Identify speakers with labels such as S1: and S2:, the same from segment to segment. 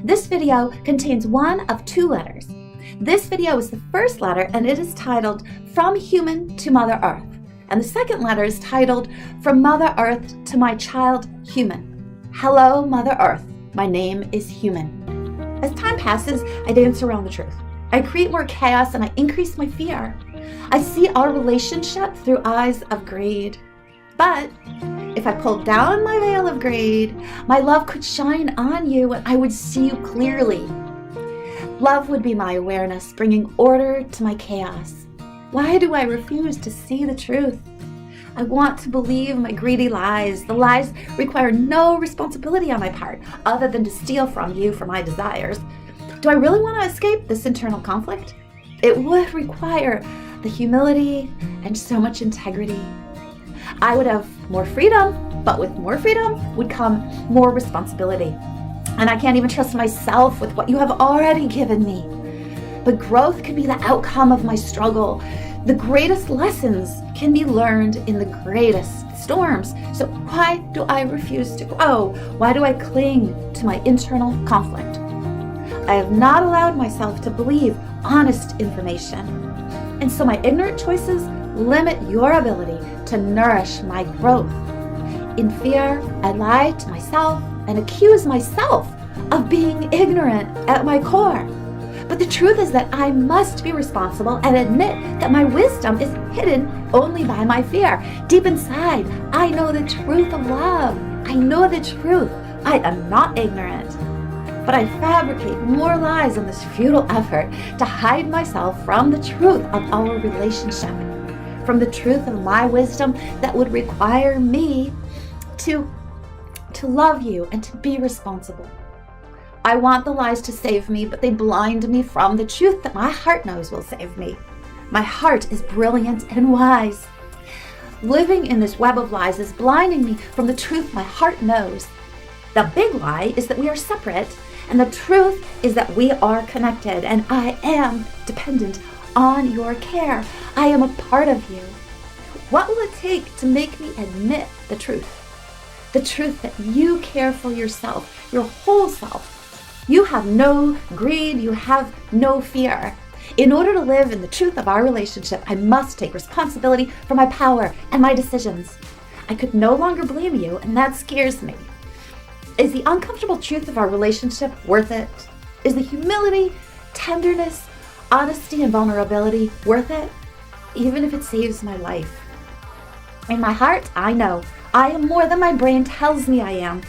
S1: This video contains one of two letters. This video is the first letter and it is titled From Human to Mother Earth. And the second letter is titled From Mother Earth to My Child, Human. Hello, Mother Earth. My name is Human. As time passes, I dance around the truth. I create more chaos and I increase my fear. I see our relationship through eyes of greed. But if I pulled down my veil of greed, my love could shine on you and I would see you clearly. Love would be my awareness, bringing order to my chaos. Why do I refuse to see the truth? I want to believe my greedy lies. The lies require no responsibility on my part, other than to steal from you for my desires. Do I really want to escape this internal conflict? It would require the humility and so much integrity. I would have more freedom, but with more freedom would come more responsibility. And I can't even trust myself with what you have already given me. But growth can be the outcome of my struggle. The greatest lessons can be learned in the greatest storms. So why do I refuse to grow? Why do I cling to my internal conflict? I have not allowed myself to believe honest information. And so my ignorant choices limit your ability to nourish my growth. In fear, I lie to myself and accuse myself of being ignorant at my core. But the truth is that I must be responsible and admit that my wisdom is hidden only by my fear. Deep inside, I know the truth of love. I know the truth. I am not ignorant. But I fabricate more lies in this futile effort to hide myself from the truth of our relationship, from the truth of my wisdom that would require me to love you and to be responsible. I want the lies to save me, but they blind me from the truth that my heart knows will save me. My heart is brilliant and wise. Living in this web of lies is blinding me from the truth my heart knows. The big lie is that we are separate, and the truth is that we are connected, and I am dependent on your care. I am a part of you. What will it take to make me admit the truth? The truth that you care for yourself, your whole self. You have no greed, you have no fear. In order to live in the truth of our relationship, I must take responsibility for my power and my decisions. I could no longer blame you, and that scares me. Is the uncomfortable truth of our relationship worth it? Is the humility, tenderness, honesty, and vulnerability worth it? Even if it saves my life. In my heart, I know I am more than my brain tells me I am.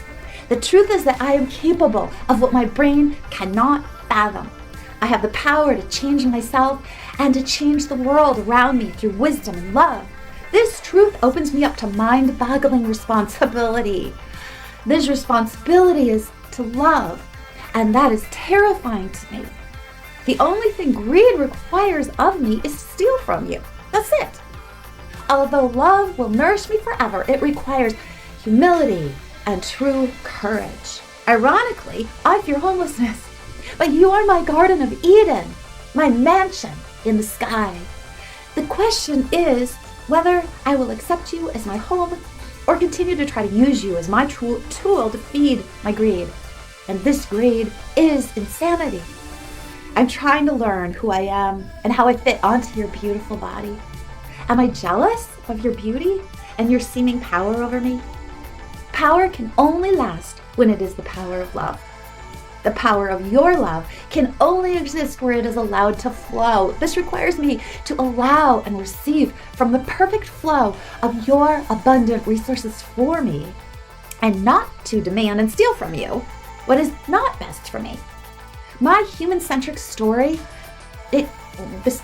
S1: The truth is that I am capable of what my brain cannot fathom. I have the power to change myself and to change the world around me through wisdom and love. This truth opens me up to mind-boggling responsibility. This responsibility is to love, and that is terrifying to me. The only thing greed requires of me is to steal from you. That's it. Although love will nourish me forever, it requires humility and true courage. Ironically, I fear homelessness, but you are my Garden of Eden, my mansion in the sky. The question is whether I will accept you as my home or continue to try to use you as my tool to feed my greed. And this greed is insanity. I'm trying to learn who I am and how I fit onto your beautiful body. Am I jealous of your beauty and your seeming power over me? Power can only last when it is the power of love. The power of your love can only exist where it is allowed to flow. This requires me to allow and receive from the perfect flow of your abundant resources for me, and not to demand and steal from you what is not best for me. My human-centric story,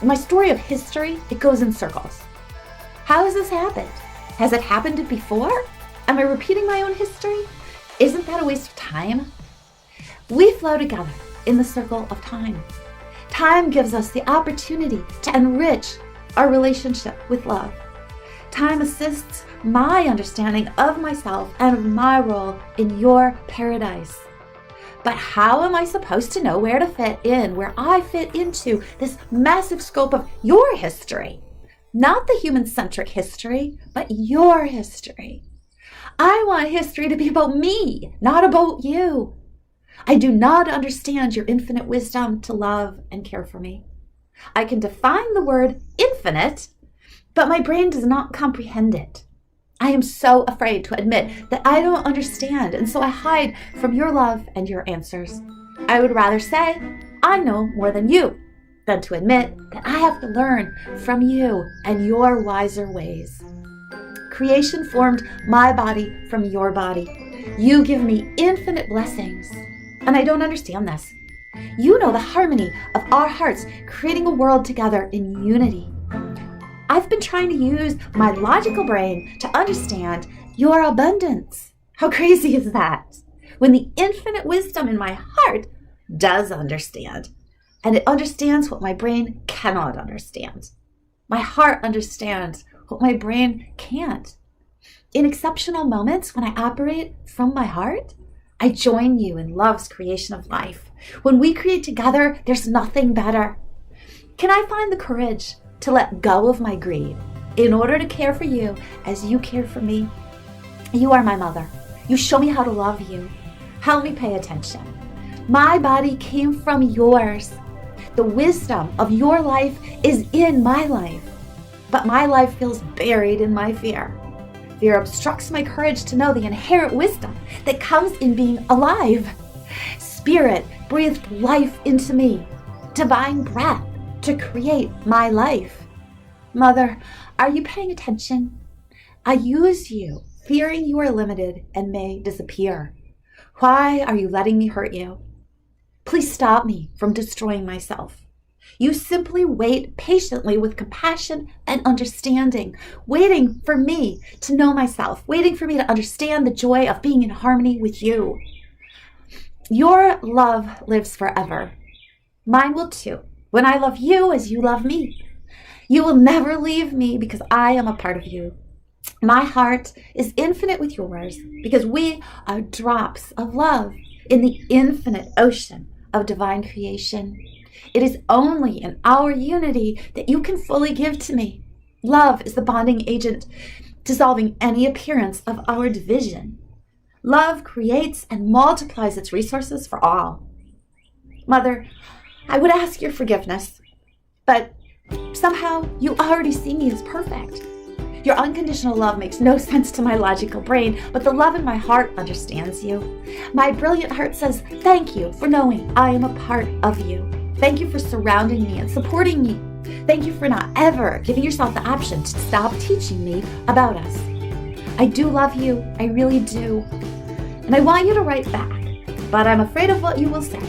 S1: my story of history, it goes in circles. How has this happened? Has it happened before? Am I repeating my own history? Isn't that a waste of time? We flow together in the circle of time. Time gives us the opportunity to enrich our relationship with love. Time assists my understanding of myself and of my role in your paradise. But how am I supposed to know where to fit in, where I fit into this massive scope of your history? Not the human-centric history, but your history. I want history to be about me, not about you. I do not understand your infinite wisdom to love and care for me. I can define the word infinite, but my brain does not comprehend it. I am so afraid to admit that I don't understand, and so I hide from your love and your answers. I would rather say, I know more than you, than to admit that I have to learn from you and your wiser ways. Creation formed my body from your body. You give me infinite blessings, and I don't understand this. You know the harmony of our hearts, creating a world together in unity. I've been trying to use my logical brain to understand your abundance. How crazy is that? When the infinite wisdom in my heart does understand, and it understands what my brain cannot understand. My heart understands what my brain can't. In exceptional moments when I operate from my heart, I join you in love's creation of life. When we create together, there's nothing better. Can I find the courage to let go of my greed in order to care for you as you care for me? You are my mother. You show me how to love you. Help me pay attention. My body came from yours. The wisdom of your life is in my life, but my life feels buried in my fear. Fear obstructs my courage to know the inherent wisdom that comes in being alive. Spirit breathed life into me, divine breath to create my life. Mother, are you paying attention? I use you, fearing you are limited and may disappear. Why are you letting me hurt you? Please stop me from destroying myself. You simply wait patiently with compassion and understanding, waiting for me to know myself, waiting for me to understand the joy of being in harmony with you. Your love lives forever. Mine will too, when I love you as you love me. You will never leave me because I am a part of you. My heart is infinite with yours because we are drops of love in the infinite ocean of divine creation. It is only in our unity that you can fully give to me. Love is the bonding agent, dissolving any appearance of our division. Love creates and multiplies its resources for all. Mother, I would ask your forgiveness, but somehow you already see me as perfect. Your unconditional love makes no sense to my logical brain, but the love in my heart understands you. My brilliant heart says, thank you for knowing I am a part of you. Thank you for surrounding me and supporting me. Thank you for not ever giving yourself the option to stop teaching me about us. I do love you, I really do. And I want you to write back, but I'm afraid of what you will say.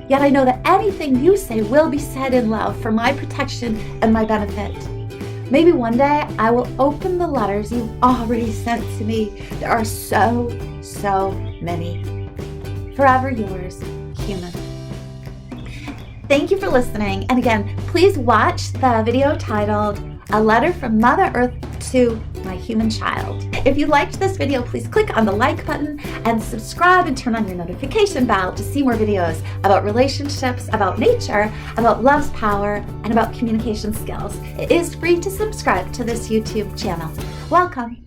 S1: Yet I know that anything you say will be said in love for my protection and my benefit. Maybe one day I will open the letters you've already sent to me. There are so many. Forever yours, Human. Thank you for listening. And again, please watch the video titled A Letter from Mother Earth to My Human Child. If you liked this video, please click on the like button and subscribe and turn on your notification bell to see more videos about relationships, about nature, about love's power, and about communication skills. It is free to subscribe to this YouTube channel. Welcome.